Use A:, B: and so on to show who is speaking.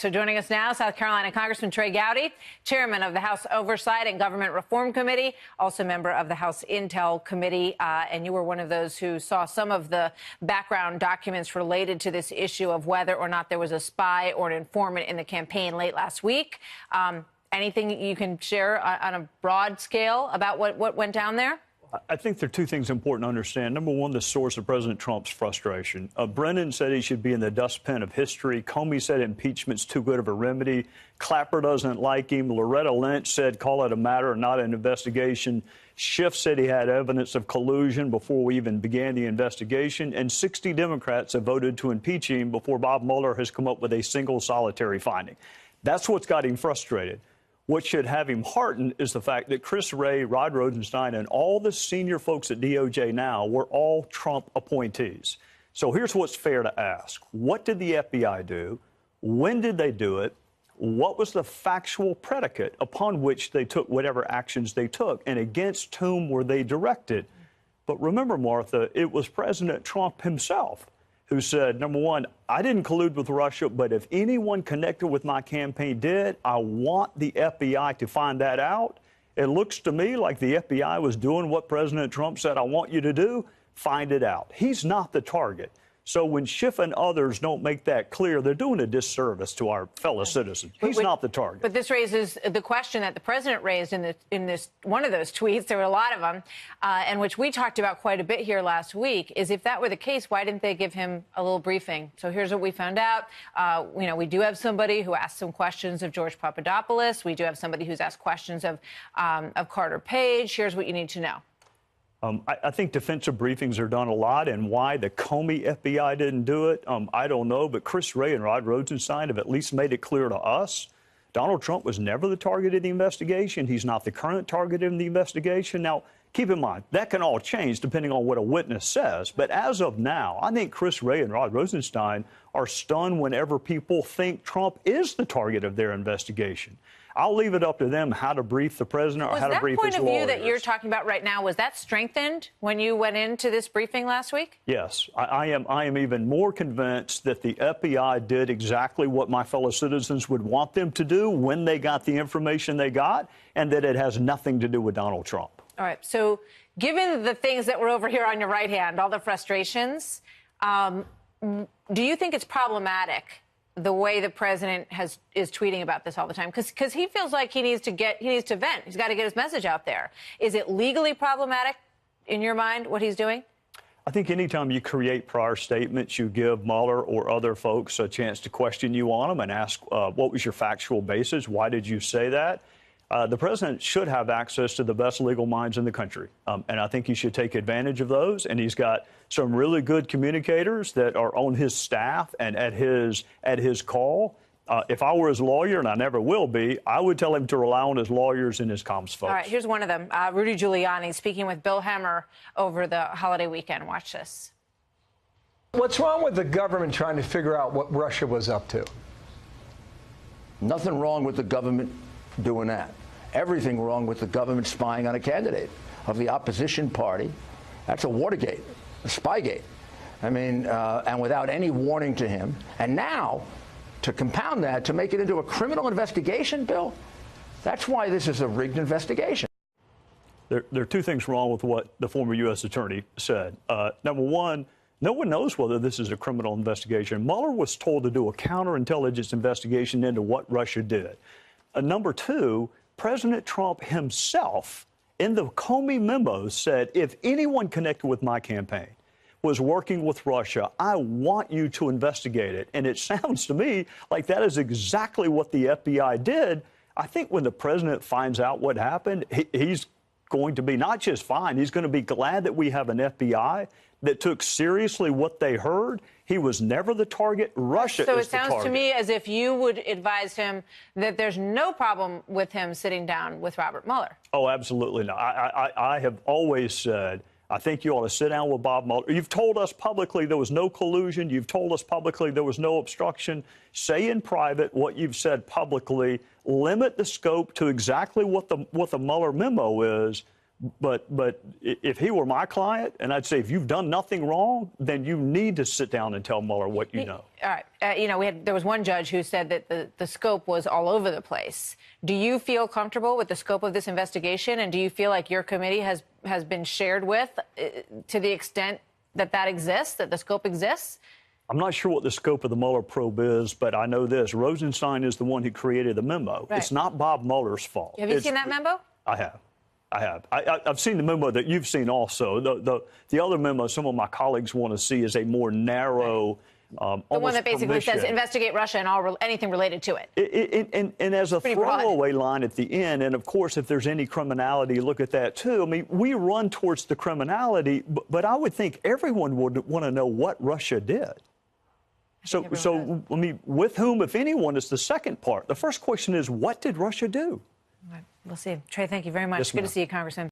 A: So joining us now, South Carolina Congressman Trey Gowdy, chairman of the House Oversight and Government Reform Committee, also member of the House Intel Committee. And you were one of those who saw some of the background documents related to this issue of whether or not there was a spy or an informant in the campaign late last week. Anything you can share on a broad scale about what went down there?
B: I think there are two things important to understand. Number one, the source of President Trump's frustration. Brennan said he should be in the dustbin of history. Comey said impeachment's too good of a remedy. Clapper doesn't like him. Loretta Lynch said call it a matter, not an investigation. Schiff said he had evidence of collusion before we even began the investigation. And 60 Democrats have voted to impeach him before Bob Mueller has come up with a single solitary finding. That's what's got him frustrated. What should have him heartened is the fact that Chris Wray, Rod Rosenstein, and all the senior folks at DOJ now were all Trump appointees. So here's what's fair to ask. What did the FBI do? When did they do it? What was the factual predicate upon which they took whatever actions they took? And against whom were they directed? But remember, Martha, it was President Trump himself who said, number one, I didn't collude with Russia, but if anyone connected with my campaign did, I want the FBI to find that out. It looks to me like the FBI was doing what President Trump said, I want you to do, find it out. He's not the target. So when Schiff and others don't make that clear, they're doing a disservice to our fellow citizens. He's not the target.
A: But this raises the question that the president raised in this one of those tweets. There were a lot of them, and which we talked about quite a bit here last week. Is if that were the case, why didn't they give him a little briefing? So here's what we found out. We do have somebody who asked some questions of George Papadopoulos. We do have somebody who's asked questions of Carter Page. Here's what you need to know.
B: I think defensive briefings are done a lot, and why the Comey FBI didn't do it, I don't know. But Chris Wray and Rod Rosenstein have at least made it clear to us Donald Trump was never the target of the investigation. He's not the current target in the investigation. Now, keep in mind, that can all change depending on what a witness says. But as of now, I think Chris Wray and Rod Rosenstein are stunned whenever people think Trump is the target of their investigation. I'll leave it up to them how to brief the president or how to brief his lawyers. Was that point of view that
A: you're talking about right now, was that strengthened when you went into this briefing last week?
B: Yes. I am even more convinced that the FBI did exactly what my fellow citizens would want them to do when they got the information they got, and that it has nothing to do with Donald Trump.
A: All right. So given the things that were over here on your right hand, all the frustrations, do you think it's problematic the way the president is tweeting about this all the time? Because he feels like he needs to vent. He's got to get his message out there. Is it legally problematic in your mind what he's doing?
B: I think anytime you create prior statements, you give Mueller or other folks a chance to question you on them and ask what was your factual basis? Why did you say that? The president should have access to the best legal minds in the country, and I think he should take advantage of those. And he's got some really good communicators that are on his staff and at his call. If I were his lawyer, and I never will be, I would tell him to rely on his lawyers and his comms folks.
A: All right, here's one of them. Rudy Giuliani speaking with Bill Hemmer over the holiday weekend. Watch this.
C: What's wrong with the government trying to figure out what Russia was up to?
D: Nothing wrong with the government doing that. Everything wrong with the government spying on a candidate of the opposition party. That's a Watergate, a Spygate. I mean, and without any warning to him. And now, to compound that, to make it into a criminal investigation, Bill, that's why this is a rigged investigation.
B: There are two things wrong with what the former U.S. attorney said. Number one, no one knows whether this is a criminal investigation. Mueller was told to do a counterintelligence investigation into what Russia did. Number two, President Trump himself, in the Comey memo, said, if anyone connected with my campaign was working with Russia, I want you to investigate it. And it sounds to me like that is exactly what the FBI did. I think when the president finds out what happened, he's going to be not just fine, he's going to be glad that we have an FBI that took seriously what they heard. He was never the target. Russia is the target.
A: So it sounds to me as if you would advise him that there's no problem with him sitting down with Robert Mueller.
B: Oh, absolutely not. I have always said, I think you ought to sit down with Bob Mueller. You've told us publicly there was no collusion. You've told us publicly there was no obstruction. Say in private what you've said publicly. Limit the scope to exactly what the Mueller memo is. But if he were my client, and I'd say if you've done nothing wrong, then you need to sit down and tell Mueller what you know.
A: All right. There was one judge who said that the scope was all over the place. Do you feel comfortable with the scope of this investigation, and do you feel like your committee has been shared with to the extent that exists, that the scope exists?
B: I'm not sure what the scope of the Mueller probe is, but I know this. Rosenstein is the one who created the memo.
A: Right.
B: It's not Bob Mueller's fault.
A: Have you seen that memo?
B: I have. I've seen the memo that you've seen also. The other memo some of my colleagues want to see is a more narrow,
A: the one that basically says investigate Russia and anything related to it.
B: And as a throwaway line at the end, and of course, if there's any criminality, look at that too. I mean, we run towards the criminality, but I would think everyone would want to know what Russia did. So I mean, with whom, if anyone, is the second part. The first question is, what did Russia do?
A: We'll see. Trey, thank you very much.
B: Yes,
A: Good to see you, Congressman.